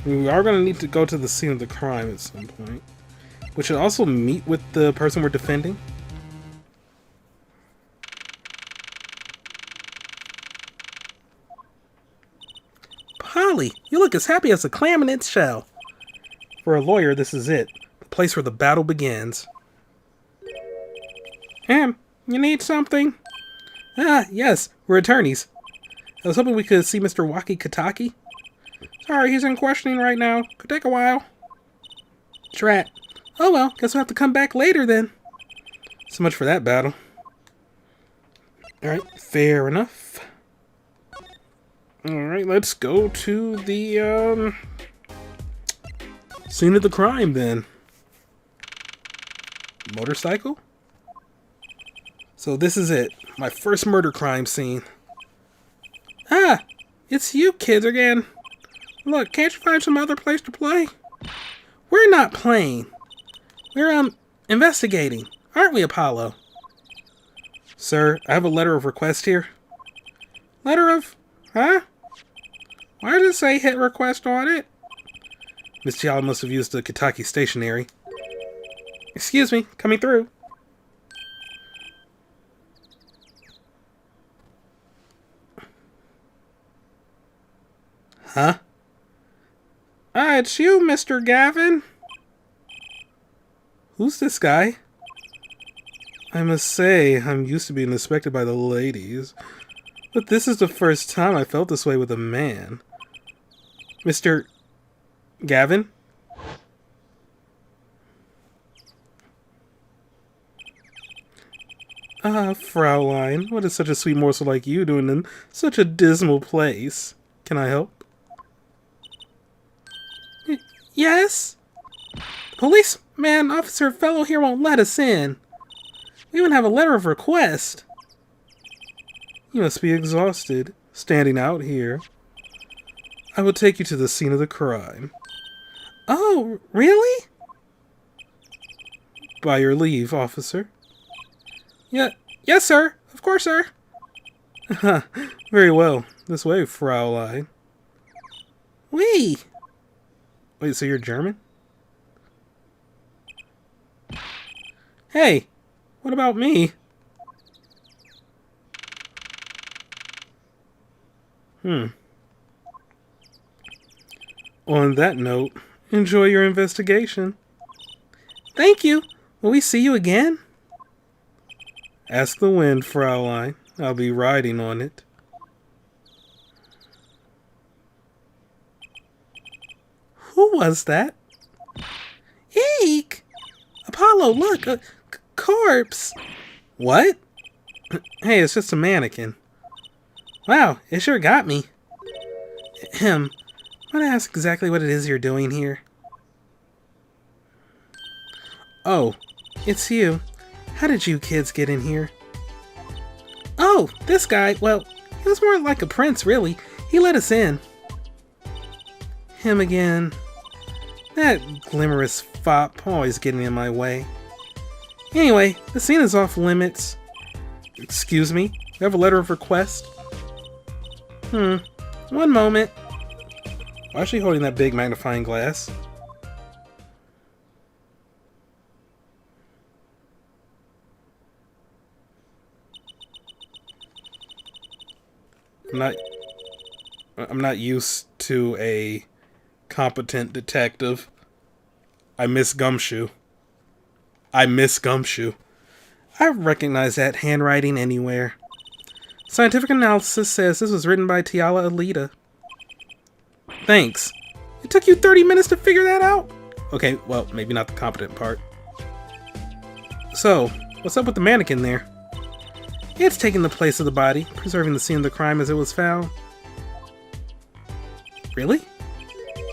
We are going to need to go to the scene of the crime at some point. We should also meet with the person we're defending. Polly, you look as happy as a clam in its shell. For a lawyer, this is it. The place where the battle begins. You need something? Ah, yes, we're attorneys. I was hoping we could see Mr. Wocky Kitaki. Sorry, he's in questioning right now. Could take a while. Drat. Oh well, guess we'll have to come back later then. So much for that battle. Alright, fair enough. Alright, let's go to the, scene of the crime then. Motorcycle? So this is it. My first murder crime scene. Ah! It's you kids again. Look, can't you find some other place to play? We're not playing. We're, investigating. Aren't we, Apollo? Sir, I have a letter of request here. Letter of... Huh? Why does it say hit request on it? Miss Tiala must have used the Kitaki stationery. Excuse me, coming through. Huh? Ah, it's you, Mr. Gavin. Who's this guy? I must say, I'm used to being inspected by the ladies, but this is the first time I felt this way with a man. Mr. Gavin? Ah, Fraulein, what is such a sweet morsel like you doing in such a dismal place? Can I help? Yes? Policeman officer fellow here won't let us in. We even have a letter of request. You must be exhausted, standing out here. I will take you to the scene of the crime. Oh, really? By your leave, officer. Yes, sir. Of course, sir. Very well. This way, Fraulein. Oui. Wait, so you're German? Hey, what about me? On that note, enjoy your investigation. Thank you. Will we see you again? Ask the wind, Fraulein. I'll be riding on it. Who was that? Eek! Apollo, look! A corpse! What? Hey, it's just a mannequin. Wow, it sure got me. Might I ask exactly what it is you're doing here? Oh, it's you. How did you kids get in here? Oh, this guy, well, he was more like a prince, really. He let us in. Him again. That glimmerous fop always getting in my way. Anyway, the scene is off limits. Excuse me? You have a letter of request? One moment. Why is she holding that big magnifying glass? I'm not used to a competent detective. I miss Gumshoe. I recognize that handwriting anywhere. Scientific analysis says this was written by Tiala Alita. Thanks. It took you 30 minutes to figure that out? Okay, well, maybe not the competent part. So, what's up with the mannequin there? It's taking the place of the body, preserving the scene of the crime as it was found. Really?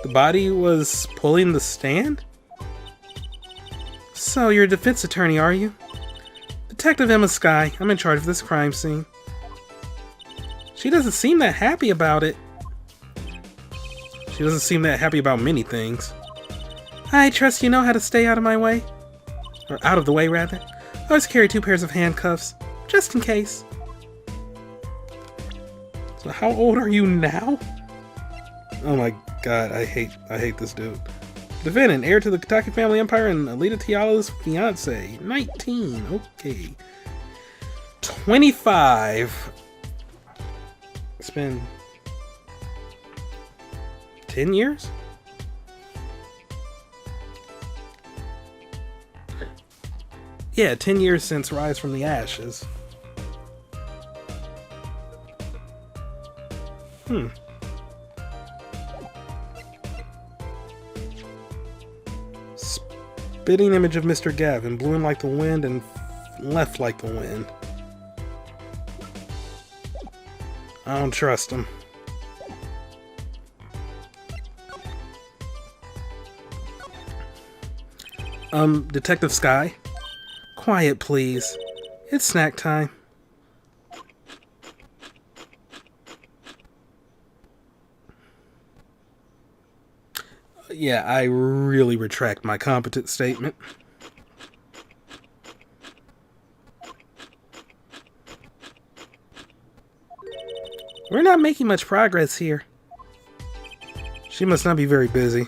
The body was pulling the stand? So, you're a defense attorney, are you? Detective Ema Skye, I'm in charge of this crime scene. She doesn't seem that happy about it. She doesn't seem that happy about many things. I trust you know how to stay out of my way. Or out of the way, rather. I always carry 2 pairs of handcuffs, just in case. So how old are you now? Oh my God, I hate this dude. Defendant, heir to the Kitaki family empire and Alita Tiala's fiance. 19. Okay. 25. It's been 10 years? Yeah, 10 years since Rise from the Ashes. Spitting image of Mr. Gavin, blew in like the wind and left like the wind. I don't trust him. Detective Skye? Quiet, please. It's snack time. Yeah, I really retract my competent statement. We're not making much progress here. She must not be very busy.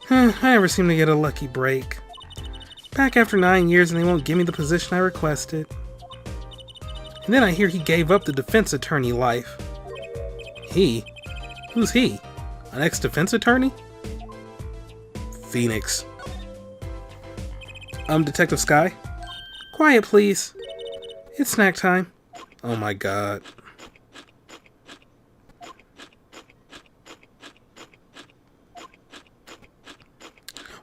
I never seem to get a lucky break. Back after 9 years and they won't give me the position I requested. And then I hear he gave up the defense attorney life. He? Who's he? An ex-defense attorney? Phoenix. Detective Skye? Quiet, please. It's snack time. Oh my god.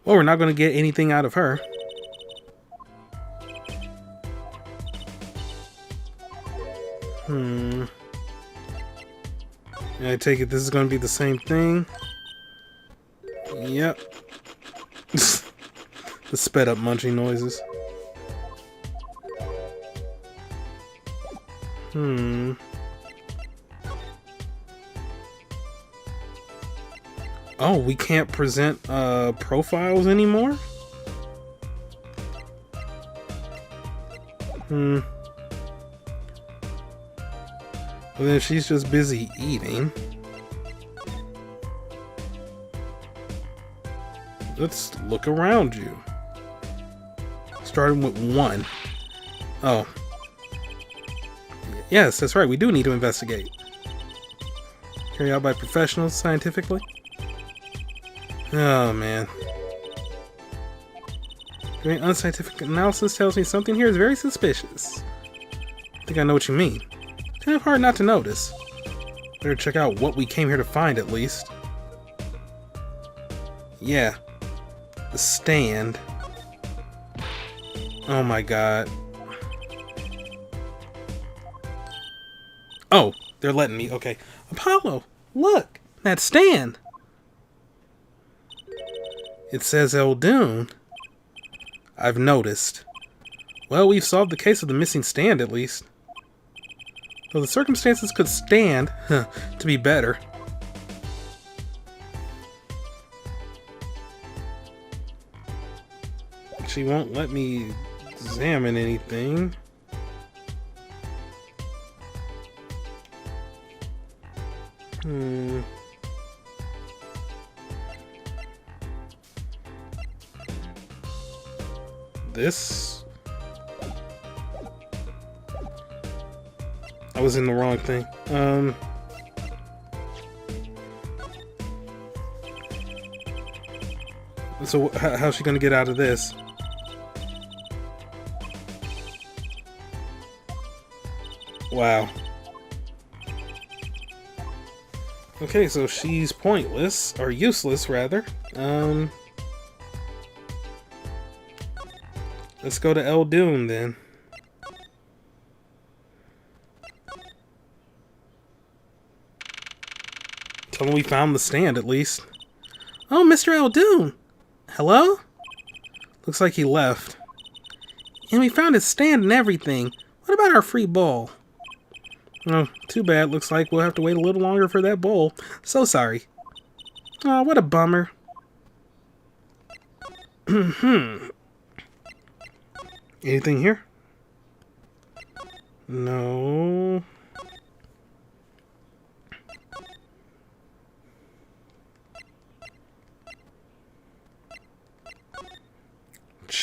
Well, we're not going to get anything out of her. I take it this is going to be the same thing. Yep. The sped up munching noises. Oh, we can't present profiles anymore? Well, then she's just busy eating. Let's look around you. Starting with 1. Oh. Yes, that's right. We do need to investigate. Carried out by professionals scientifically. Oh, man. Doing unscientific analysis tells me something here is very suspicious. I think I know what you mean. Kind of hard not to notice. Better check out what we came here to find, at least. Yeah. The stand. Oh my god. Oh, they're letting me. Okay. Apollo, look! That stand! It says Eldoon. I've noticed. Well, we've solved the case of the missing stand, at least. Though the circumstances could stand to be better. She won't let me examine anything. This? I was in the wrong thing. So how's she gonna get out of this? Wow. Okay, so she's pointless, or useless rather. Let's go to Eldoon then. Tell him we found the stand at least. Oh, Mr. Eldoon! Hello? Looks like he left. And we found his stand and everything. What about our free bowl? Oh, too bad. Looks like we'll have to wait a little longer for that bowl. So sorry. Oh, what a bummer. Anything here? No.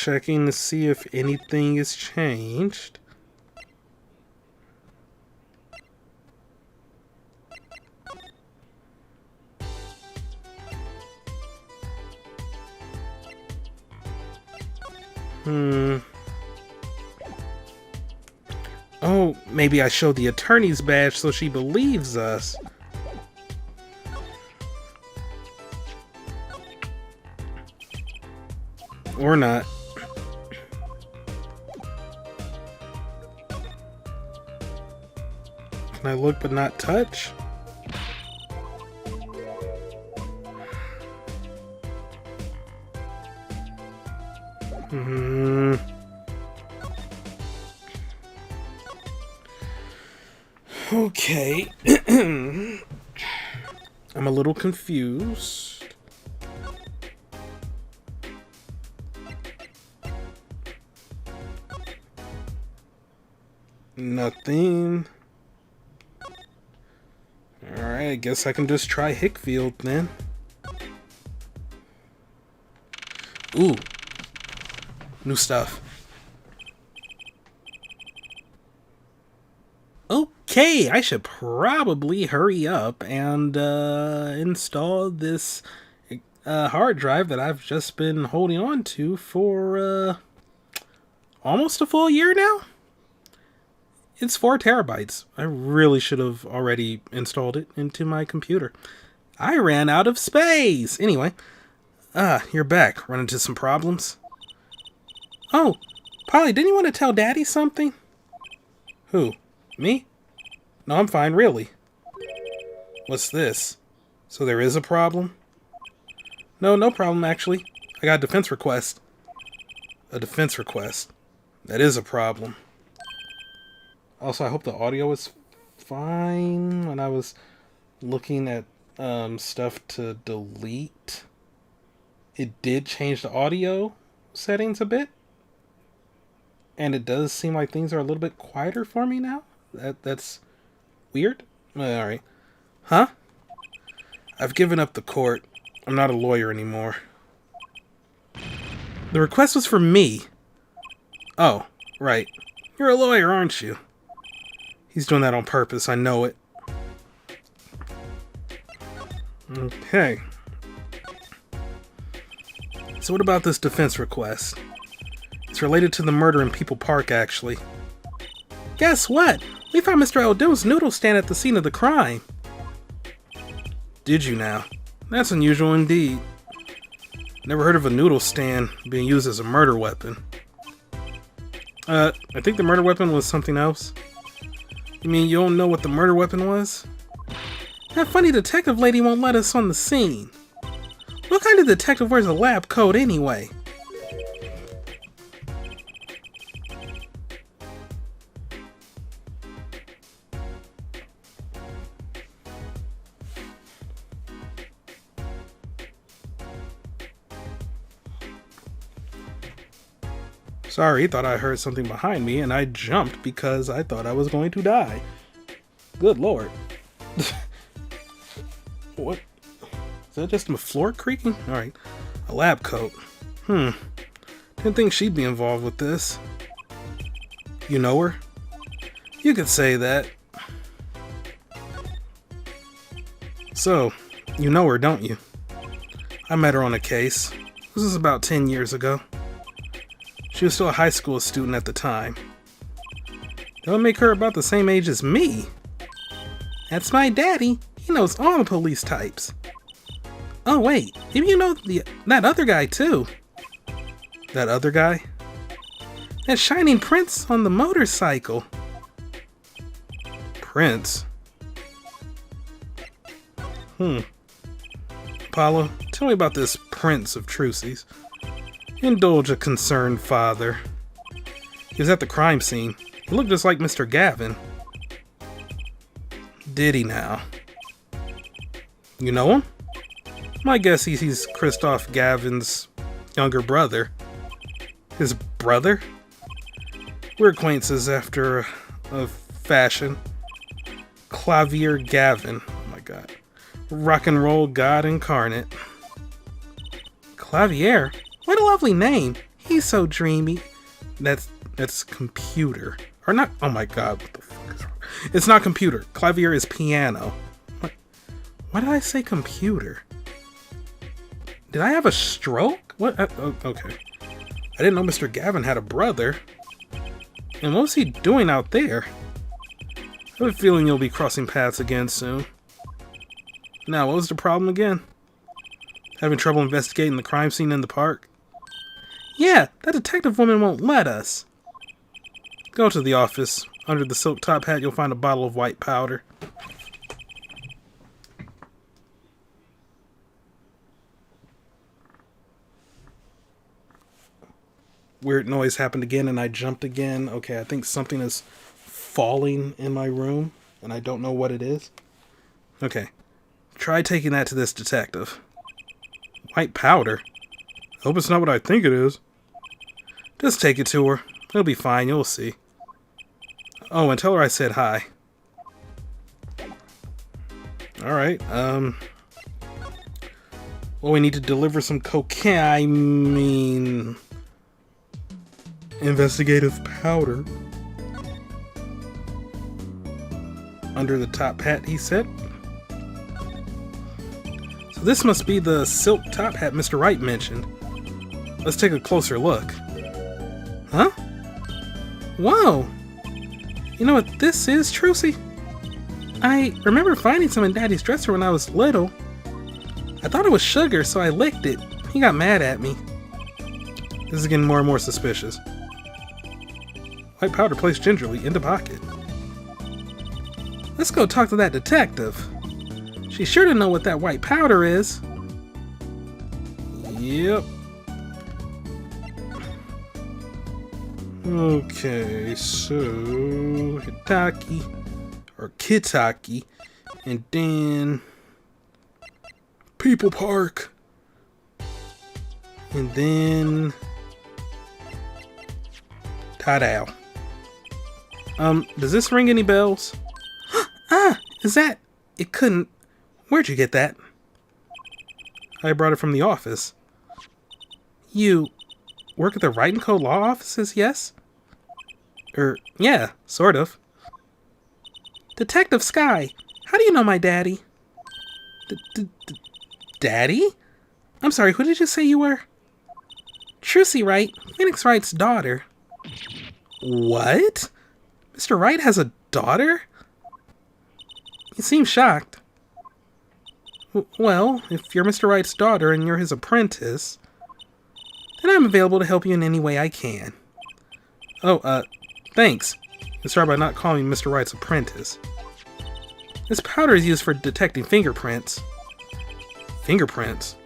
checking to see if anything has changed. Oh, maybe I show the attorney's badge so she believes us. Or not. Can I look but not touch? Okay. I'm a little confused. Nothing. Alright, I guess I can just try Hickfield then. Ooh. New stuff. Okay, I should probably hurry up and install this hard drive that I've just been holding on to for almost a full year now. It's 4 terabytes. I really should have already installed it into my computer. I ran out of space. Anyway, you're back. Run into some problems? Oh, Polly, didn't you want to tell Daddy something? Who? Me? No, I'm fine, really. What's this? So there is a problem? No, no problem, actually. I got a defense request. A defense request. That is a problem. Also, I hope the audio is fine. When I was looking at stuff to delete, it did change the audio settings a bit. And it does seem like things are a little bit quieter for me now. That's weird. Alright. Huh? I've given up the court. I'm not a lawyer anymore. The request was for me. Oh, right. You're a lawyer, aren't you? He's doing that on purpose, I know it. Okay. So what about this defense request? It's related to the murder in People Park, actually. Guess what? We found Mr. Eldo's noodle stand at the scene of the crime. Did you now? That's unusual indeed. Never heard of a noodle stand being used as a murder weapon. I think the murder weapon was something else. You mean you don't know what the murder weapon was? That funny detective lady won't let us on the scene. What kind of detective wears a lab coat anyway? Sorry, thought I heard something behind me and I jumped because I thought I was going to die. Good lord. What? Is that just my floor creaking? Alright. A lab coat. Didn't think she'd be involved with this. You know her? You could say that. So, you know her, don't you? I met her on a case. This was about 10 years ago. She was still a high school student at the time. That would make her about the same age as me. That's my daddy. He knows all the police types. Oh wait, maybe you know that other guy too. That other guy? That shining prince on the motorcycle. Prince? Apollo, tell me about this Prince of Trucy's. Indulge a concerned father. He was at the crime scene. He looked just like Mr. Gavin. Did he now? You know him? My guess he's Christoph Gavin's younger brother. His brother? We're acquaintances after a fashion. Clavier Gavin. Oh my god. Rock and roll god incarnate. Clavier? What a lovely name. He He's so dreamy. That's computer. Or not, oh my god, what the fuck is wrong? It's not computer. Clavier is piano. What? Why did I say computer? Did I have a stroke? What? Okay. I didn't know Mr. Gavin had a brother. And what was he doing out there? I have a feeling you'll be crossing paths again soon. Now, what was the problem again? Having trouble investigating the crime scene in the park? Yeah, that detective woman won't let us. Go to the office. Under the silk top hat, you'll find a bottle of white powder. Weird noise happened again and I jumped again. Okay, I think something is falling in my room and I don't know what it is. Okay, try taking that to this detective. White powder? I hope it's not what I think it is. Just take it to her. It'll be fine, you'll see. Oh, and tell her I said hi. Alright, well, we need to deliver some cocaine, investigative powder. Under the top hat, he said. So this must be the silk top hat Mr. Wright mentioned. Let's take a closer look. Huh? Whoa! You know what this is, Trucy? I remember finding some in Daddy's dresser when I was little. I thought it was sugar, so I licked it. He got mad at me. This is getting more and more suspicious. White powder placed gingerly in the pocket. Let's go talk to that detective. She's sure to know what that white powder is. Yep. Okay, so Kitaki or Kitaki, and then People Park, and then Tadao. Does this ring any bells? Ah, is that? It couldn't. Where'd you get that? I brought it from the office. You work at the Wright & Co. law offices, yes? Yeah, sort of. Detective Skye, how do you know my daddy? Daddy? I'm sorry, who did you say you were? Trucy Wright, Phoenix Wright's daughter. What? Mr. Wright has a daughter? You seem shocked. Well, if you're Mr. Wright's daughter and you're his apprentice, then I'm available to help you in any way I can. Oh, thanks. And sorry about not calling me Mr. Wright's apprentice. This powder is used for detecting fingerprints. Fingerprints?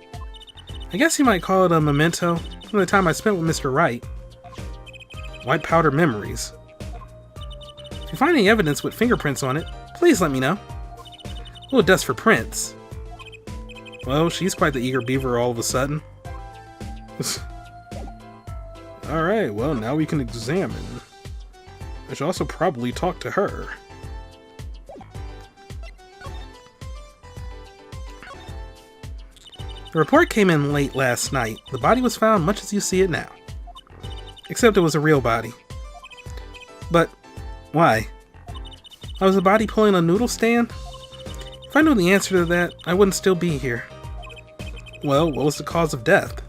I guess you might call it a memento from the time I spent with Mr. Wright. White powder memories. If you find any evidence with fingerprints on it, please let me know. A little dust for prints. Well, she's quite the eager beaver all of a sudden. Alright, well, now we can examine. I should also probably talk to her. The report came in late last night. The body was found much as you see it now. Except it was a real body. But, why? Why was the body pulling a noodle stand? If I knew the answer to that, I wouldn't still be here. Well, what was the cause of death?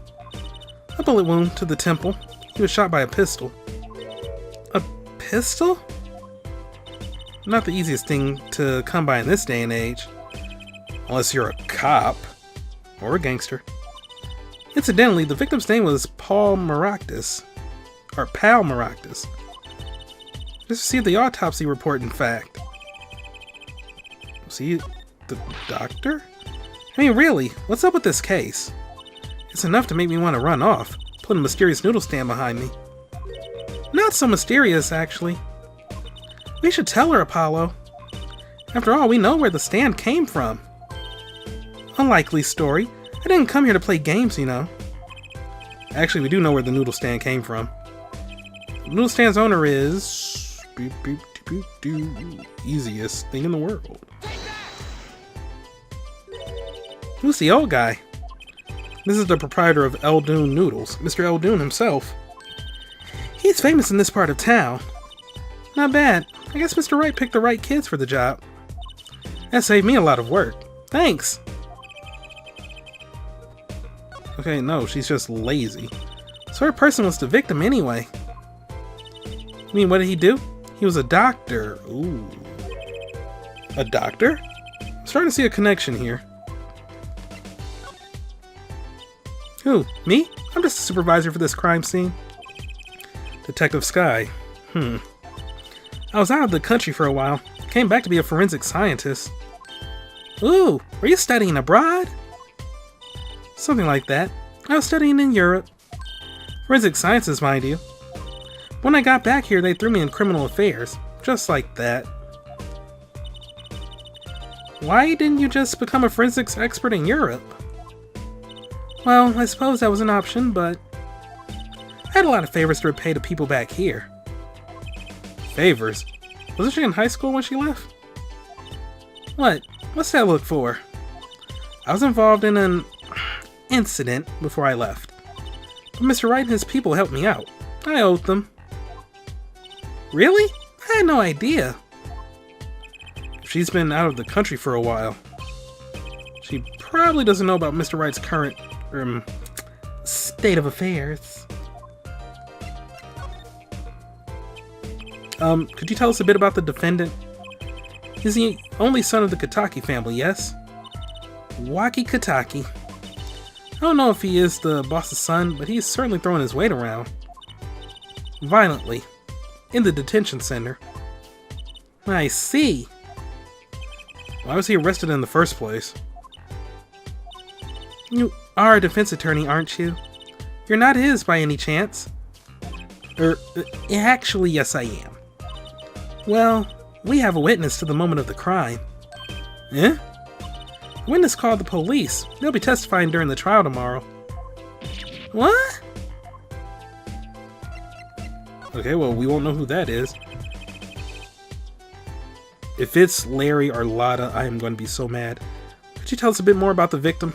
A bullet wound to the temple. He was shot by a pistol. A pistol? Not the easiest thing to come by in this day and age. Unless you're a cop. Or a gangster. Incidentally, the victim's name was Paul Maractus. Or Pal Maractus. Just received the autopsy report, in fact. See, the doctor? I mean, really, what's up with this case? It's enough to make me want to run off, put a mysterious noodle stand behind me. Not so mysterious, actually. We should tell her, Apollo. After all, we know where the stand came from. Unlikely story. I didn't come here to play games, you know. Actually, we do know where the noodle stand came from. The noodle stand's owner is... easiest thing in the world. Who's the old guy? This is the proprietor of Eldoon Noodles, Mr. Eldoon himself. He's famous in this part of town. Not bad. I guess Mr. Wright picked the right kids for the job. That saved me a lot of work. Thanks. Okay, no, she's just lazy. So her person was the victim anyway. I mean, what did he do? He was a doctor. Ooh. A doctor? I'm starting to see a connection here. Who? Me? I'm just a supervisor for this crime scene. Detective Skye. I was out of the country for a while. Came back to be a forensic scientist. Ooh, were you studying abroad? Something like that. I was studying in Europe. Forensic sciences, mind you. When I got back here, they threw me in criminal affairs. Just like that. Why didn't you just become a forensics expert in Europe? Well, I suppose that was an option, but I had a lot of favors to repay to people back here. Favors? Wasn't she in high school when she left? What? What's that look for? I was involved in an incident before I left. But Mr. Wright and his people helped me out. I owed them. Really? I had no idea. She's been out of the country for a while. She probably doesn't know about Mr. Wright's current state of affairs. Could you tell us a bit about the defendant? He's the only son of the Kitaki family, yes? Wocky Kitaki. I don't know if he is the boss's son, but he's certainly throwing his weight around. Violently. In the detention center. I see. Why was he arrested in the first place? You are a defense attorney, aren't you? You're not his by any chance. Actually, yes I am. Well, we have a witness to the moment of the crime. Eh? The witness called the police. They'll be testifying during the trial tomorrow. What? Okay, well, we won't know who that is. If it's Larry or Lotta, I am going to be so mad. Could you tell us a bit more about the victim?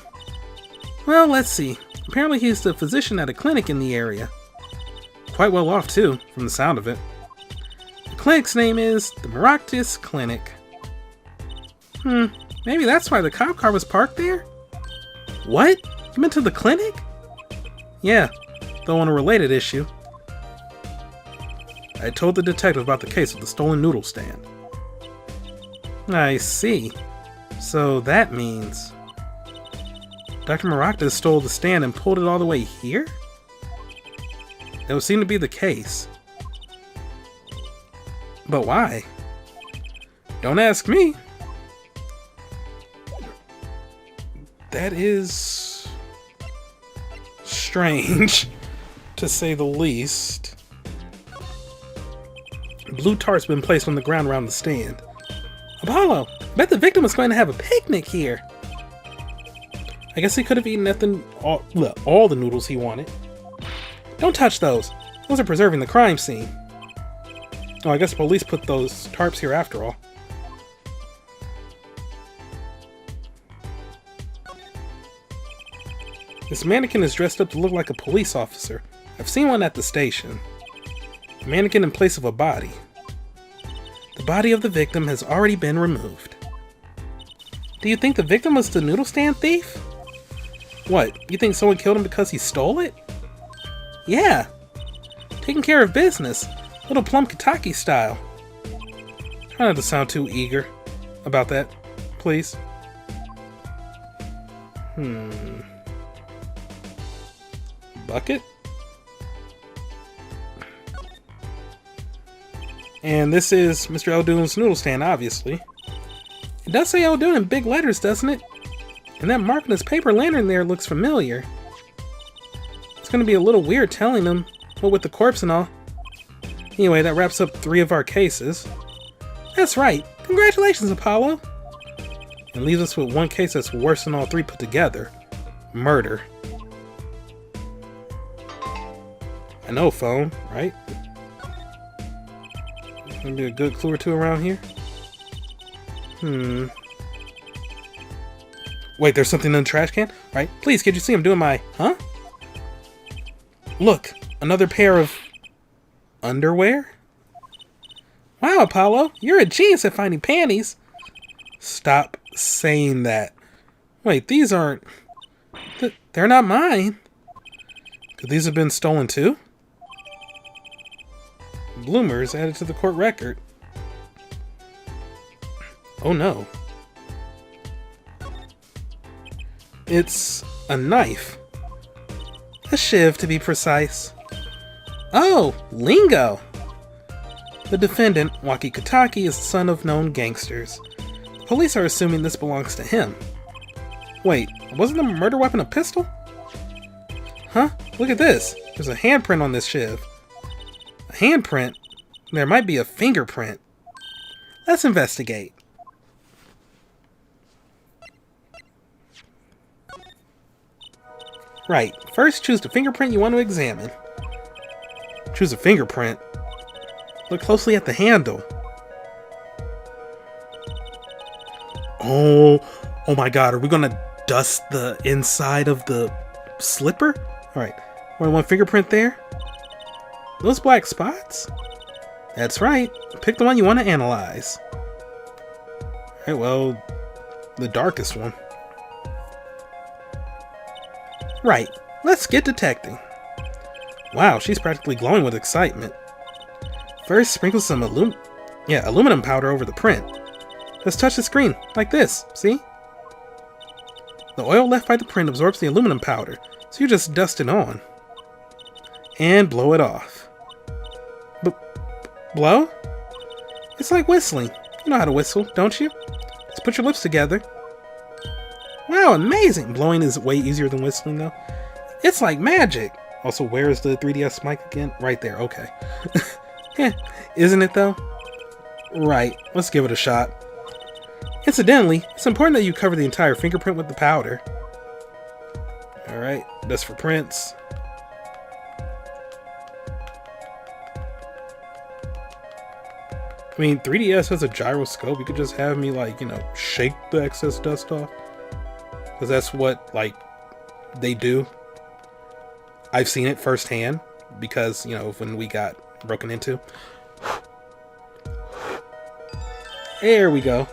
Well, let's see. Apparently he's the physician at a clinic in the area. Quite well off, too, from the sound of it. The clinic's name is the Maractus Clinic. Maybe that's why the cop car was parked there? What? You meant to the clinic? Yeah, though on a related issue. I told the detective about the case of the stolen noodle stand. I see. So that means Dr. Maractus stole the stand and pulled it all the way here? That would seem to be the case. But why? Don't ask me. That is strange, to say the least. Blue tart's been placed on the ground around the stand. Apollo, bet the victim was going to have a picnic here. I guess he could have eaten all the noodles he wanted. Don't touch those. Those are preserving the crime scene. Oh, I guess the police put those tarps here after all. This mannequin is dressed up to look like a police officer. I've seen one at the station. A mannequin in place of a body. The body of the victim has already been removed. Do you think the victim was the noodle stand thief? What, you think someone killed him because he stole it? Yeah. Taking care of business. Little Plum Kitaki style. Try not to sound too eager about that, please. Bucket? And this is Mr. Eldoon's noodle stand, obviously. It does say Eldoon in big letters, doesn't it? And that mark on his paper lantern there looks familiar. It's gonna be a little weird telling them, what with the corpse and all. Anyway, that wraps up 3 of our cases. That's right. Congratulations, Apollo. And leaves us with one case that's worse than all 3 put together. Murder. I know, phone, right? Gonna be a good clue or 2 around here. Wait, there's something in the trash can? Right? Please, could you see I'm doing my... Huh? Look, another pair of... Underwear? Wow, Apollo, you're a genius at finding panties. Stop saying that. Wait, these aren't... They're not mine. Could these have been stolen too? Bloomers added to the court record. Oh no. It's a knife. A shiv, to be precise. Oh, lingo! The defendant, Wocky Kitaki, is the son of known gangsters. The police are assuming this belongs to him. Wait, wasn't the murder weapon a pistol? Huh? Look at this. There's a handprint on this shiv. A handprint? There might be a fingerprint. Let's investigate. Right, first choose the fingerprint you want to examine. Choose a fingerprint. Look closely at the handle. Oh my god, are we gonna dust the inside of the slipper? Alright, one fingerprint there. Those black spots? That's right, pick the one you want to analyze. Alright, well, the darkest one. Right, let's get detecting. Wow, she's practically glowing with excitement. First, sprinkle some aluminum powder over the print. Just touch the screen, like this, see? The oil left by the print absorbs the aluminum powder, so you just dust it on. And blow it off. Blow? It's like whistling. You know how to whistle, don't you? Just put your lips together. Wow, amazing! Blowing is way easier than whistling, though. It's like magic! Also, where is the 3DS mic again? Right there, okay. Yeah, isn't it, though? Right, let's give it a shot. Incidentally, it's important that you cover the entire fingerprint with the powder. Alright, that's for prints. I mean, 3DS has a gyroscope. You could just have me, like, you know, shake the excess dust off. Because that's what, like, they do. I've seen it firsthand. Because, you know, when we got broken into. There we go.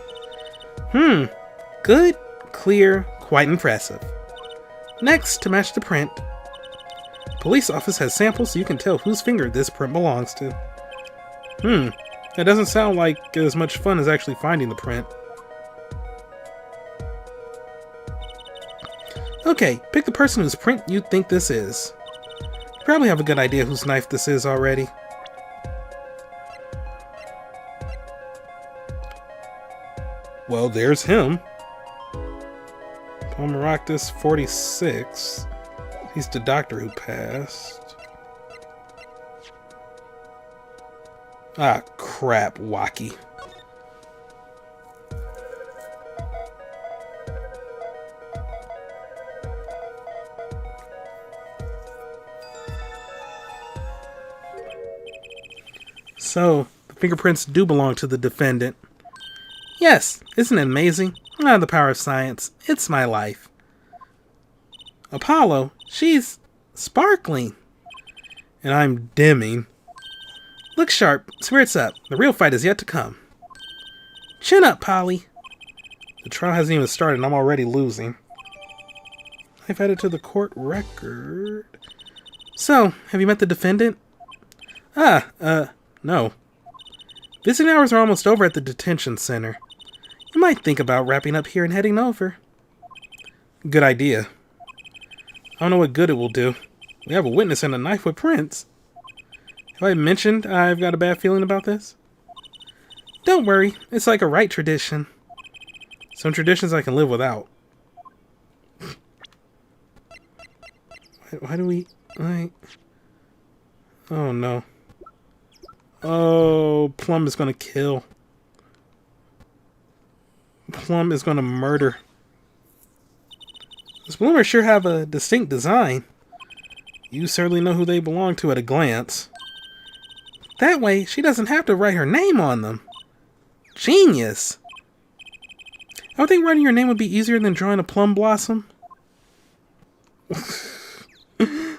Good, clear, quite impressive. Next, to match the print. Police office has samples so you can tell whose finger this print belongs to. That doesn't sound like as much fun as actually finding the print. Okay, pick the person whose print you think this is. You probably have a good idea whose knife this is already. Well, there's him. Pomeractus 46. He's the doctor who passed. Ah, crap, Wocky. So, the fingerprints do belong to the defendant. Yes, isn't it amazing? Ah, the power of science. It's my life. Apollo, she's sparkling. And I'm dimming. Look sharp, spirits up. The real fight is yet to come. Chin up, Polly. The trial hasn't even started and I'm already losing. I've added to the court record. So, have you met the defendant? No. Visiting hours are almost over at the detention center. You might think about wrapping up here and heading over. Good idea. I don't know what good it will do. We have a witness and a knife with prints. Have I mentioned I've got a bad feeling about this? Don't worry, it's like a right tradition. Some traditions I can live without. Why do we... Oh no. Oh, Plum is gonna kill. Plum is gonna murder. These bloomers sure have a distinct design. You certainly know who they belong to at a glance. That way, she doesn't have to write her name on them. Genius! I would think writing your name would be easier than drawing a plum blossom.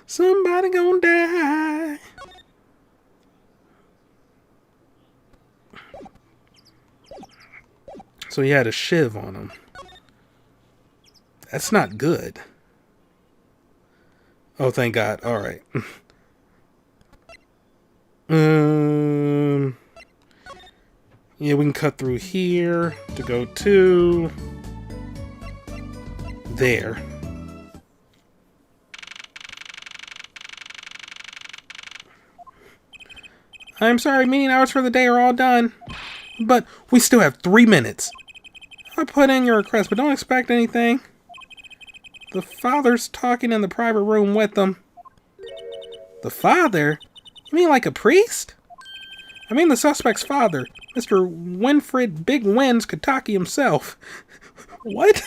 Somebody gonna die. So he had a shiv on him. That's not good. Oh, thank God. All right. Yeah, we can cut through here to go to there. I'm sorry, meeting hours for the day are all done. But we still have 3 minutes. I'll put in your request, but don't expect anything. The father's talking in the private room with them. The father? You mean like a priest? I mean the suspect's father, Mr. Winfred Big Wins Kitaki himself. What?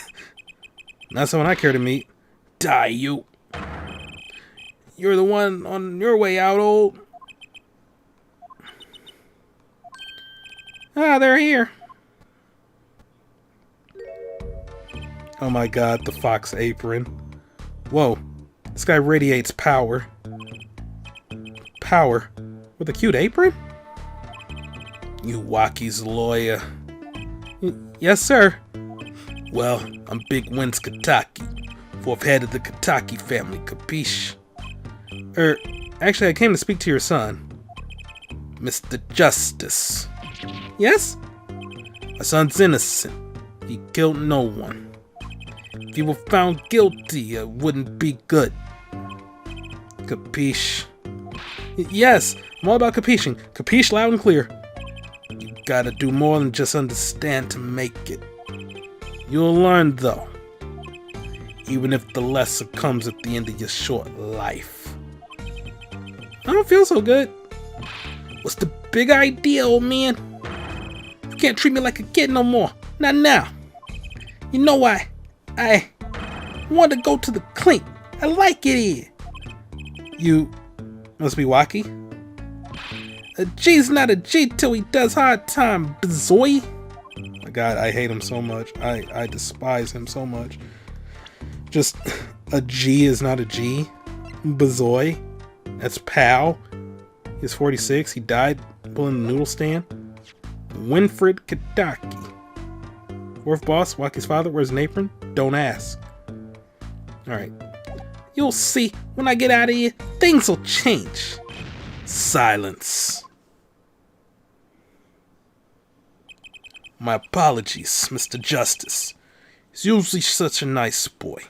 Not someone I care to meet. Die, you. You're the one on your way out, old. Ah, they're here. Oh my God, the fox apron. Whoa, this guy radiates power. Power? With a cute apron? You Wocky's lawyer. Yes, sir. Well, I'm Big Wins Kitaki, fourth head of the Kitaki family, capiche? Actually, I came to speak to your son. Mr. Justice. Yes? My son's innocent. He killed no one. If he were found guilty, it wouldn't be good. Capiche? Yes, I'm all about capiching. Capiche loud and clear. You gotta do more than just understand to make it. You'll learn, though. Even if the lesson comes at the end of your short life. I don't feel so good. What's the big idea, old man? You can't treat me like a kid no more. Not now. You know why? I want to go to the clink. I like it here. You must be Wocky. A G's not a G till he does hard time, Bazoy. My God, I hate him so much. I despise him so much. Just a G is not a G. Bazoy. That's pal. He's 46. He died pulling the noodle stand. Winfred Kitaki. Fourth boss, Wocky's father, wears an apron? Don't ask. Alright. You'll see, when I get out of here, things will change. Silence. My apologies, Mr. Justice. He's usually such a nice boy.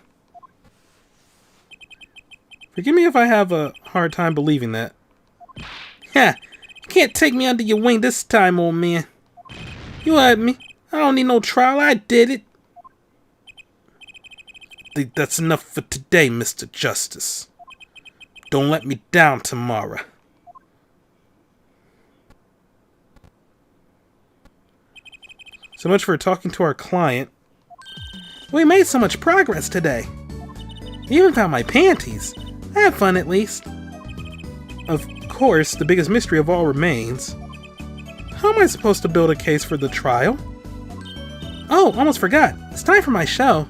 Forgive me if I have a hard time believing that. Ha! You can't take me under your wing this time, old man. You heard me. I don't need no trial. I did it. Think that's enough for today, Mr. Justice. Don't let me down tomorrow. So much for talking to our client. We made so much progress today. I even found my panties. I had fun at least. Of course, the biggest mystery of all remains. How am I supposed to build a case for the trial? Oh, almost forgot. It's time for my show.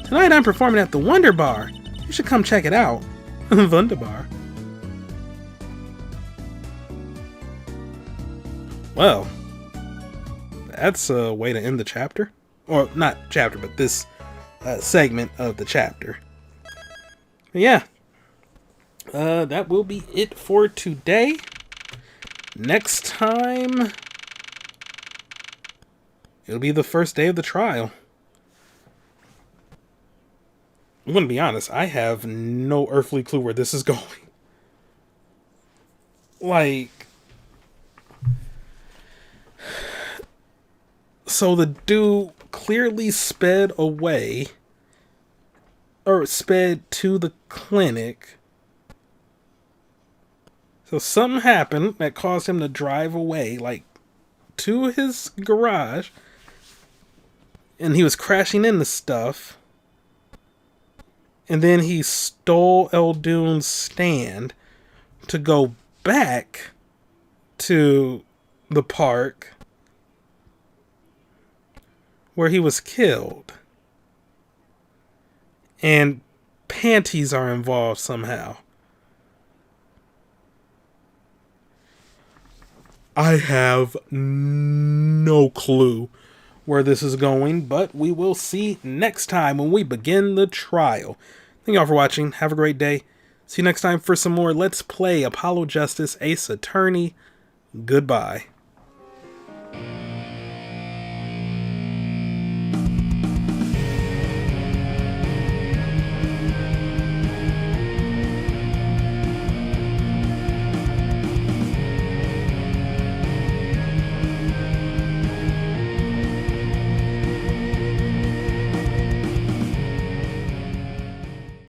Tonight I'm performing at the Wonder Bar. You should come check it out. Wonder Bar. Well, that's a way to end the chapter. Or, not chapter, but this segment of the chapter. But yeah. That will be it for today. Next time, it'll be the first day of the trial. I'm gonna be honest, I have no earthly clue where this is going. Like, so the dude clearly sped away, or sped to the clinic. So something happened that caused him to drive away, like, to his garage. And he was crashing into stuff. And then he stole Eldune's stand to go back to the park where he was killed. And panties are involved somehow. I have no clue where this is going, but we will see next time when we begin the trial. Thank y'all for watching. Have a great day. See you next time for some more Let's Play Apollo Justice Ace Attorney. Goodbye.